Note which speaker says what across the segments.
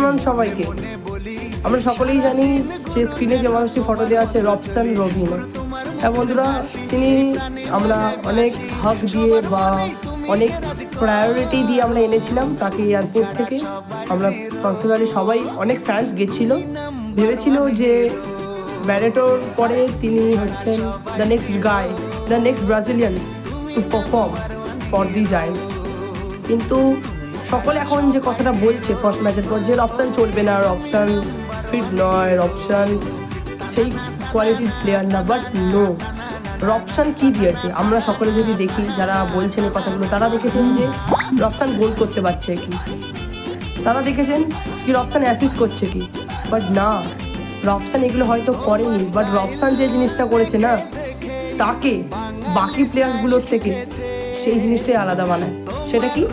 Speaker 1: Afternoon সবাইকে। আমরা সকলেই জানি যে স্ক্রিনে যে মানুষটি ফটো দেওয়া আছে রবসান রবিনো। হ্যাঁ বন্ধুরা, তিনি আমরা অনেক হক দিয়ে বা অনেক প্রায়োরিটি দিয়ে আমরা এনেছিলাম তাকে এয়ারপোর্ট থেকে। আমরা পার্সোনালি সবাই অনেক ফ্যান্স গেছিল, ভেবেছিল যে ব্যারেটোর পরে তিনি হচ্ছেন the next guy, the next Brazilian to perform for the giants. কিন্তু সকলে এখন যে কথাটা বলছে ফার্স্ট ম্যাচের পর যে রবসান চলবে না, রবসান ফিট নয়, রবসান সেই কোয়ালিটির প্লেয়ার না, বাট নো, রবসান কী দিয়েছে আমরা সকলে যদি দেখি, যারা বলছেন এই কথাগুলো তারা দেখেছেন যে রবসান গোল করতে পারছে কি, তারা দেখেছেন কি রবসান অ্যাসিস্ট করছে কি, বাট না, রবসান এগুলো হয়তো করেনি, বাট রবসান যে জিনিসটা করেছে না, তাকে বাকি প্লেয়ারগুলোর থেকে সেই জিনিসটাই আলাদা বানায়। সেটা কি?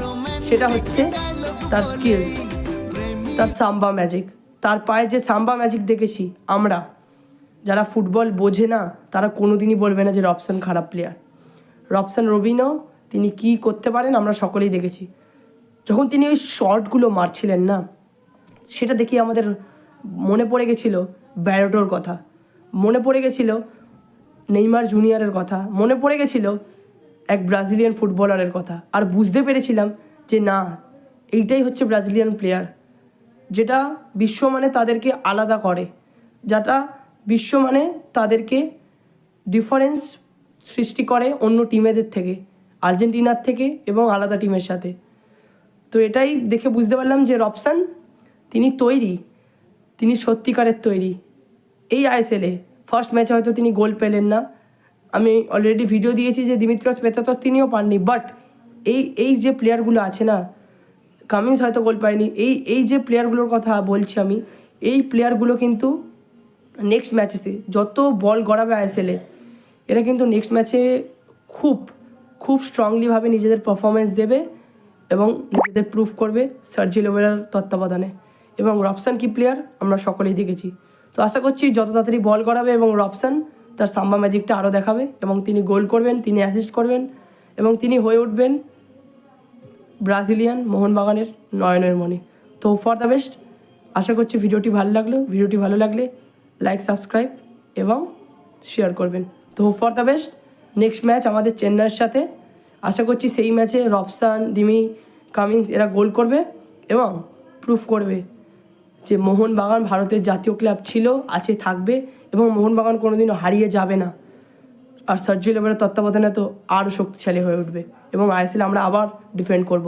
Speaker 1: সেটা হচ্ছে তার স্কিলস, তার সাম্বা ম্যাজিক। তার পায়ে যে সাম্বা ম্যাজিক দেখেছি আমরা, যারা ফুটবল বোঝে না তারা কোনো দিনই বলবে না যে রবসান খারাপ প্লেয়ার। রবসান রবিনো তিনি কি করতে পারেন আমরা সকলেই দেখেছি। যখন তিনি ওই শটগুলো মারছিলেন না, সেটা দেখি আমাদের মনে পড়ে গেছিলো ব্যারেটোর কথা, মনে পড়ে গেছিলো নেইমার জুনিয়রের কথা, মনে পড়ে গেছিলো এক ব্রাজিলিয়ান ফুটবলারের কথা। আর বুঝতে পেরেছিলাম যে না, এইটাই হচ্ছে ব্রাজিলিয়ান প্লেয়ার, যেটা বিশ্বমানে তাদেরকে আলাদা করে, যেটা বিশ্বমানে তাদেরকে ডিফারেন্স সৃষ্টি করে অন্য টিমেদের থেকে, আর্জেন্টিনার থেকে এবং আলাদা টিমের সাথে। তো এটাই দেখে বুঝতে পারলাম যে রবসান তিনি তৈরি, তিনি সত্যিকারের তৈরি। এই আইএসএলে ফার্স্ট ম্যাচে হয়তো তিনি গোল পেলেন না, আমি অলরেডি ভিডিও দিয়েছি যে দিমিত্রিয়স পেত্রাতস তিনিও পাননি, বাট এই যে প্লেয়ারগুলো আছে না, কামিন্স হয়তো গোল পায়নি, এই যে প্লেয়ারগুলোর কথা বলছি আমি, এই প্লেয়ারগুলো কিন্তু নেক্সট ম্যাচে যত বল গড়াবে আইএসএলে, এরা কিন্তু নেক্সট ম্যাচে খুব স্ট্রংলিভাবে নিজেদের পারফরমেন্স দেবে এবং নিজেদের প্রুফ করবে সার্জিও লিওরার তত্ত্বাবধানে। এবং রবসান কি প্লেয়ার আমরা সকলেই দেখেছি। তো আশা করছি যত তাড়াতাড়ি বল গড়াবে এবং রবসান তার সাম্বা ম্যাজিকটা আরও দেখাবে এবং তিনি গোল করবেন, তিনি অ্যাসিস্ট করবেন এবং তিনি হয়ে উঠবেন ব্রাজিলিয়ান মোহনবাগানের নয়নের মণি। তো ফর দ্য বেস্ট। আশা করছি ভিডিওটি ভালো লাগলে লাইক, সাবস্ক্রাইব এবং শেয়ার করবেন। তো for the best. Next match আমাদের চেন্নাইয়ের সাথে, আশা করছি সেই ম্যাচে রবসান, দিমি, কামিন্স এরা গোল করবে এবং প্রুফ করবে যে মোহনবাগান ভারতের জাতীয় ক্লাব ছিল, আছে, থাকবে এবং মোহনবাগান কোনোদিনও হারিয়ে যাবে না। আর সার্জিও লিওরার তত্ত্বাবধানে তো আরও শক্তিশালী হয়ে উঠবে এবং আইএসএল আমরা আবার ডিফেন্ড করব।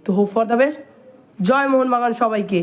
Speaker 1: তো হোপ ফর দ্য বেস্ট। জয় মোহনবাগান সবাইকে।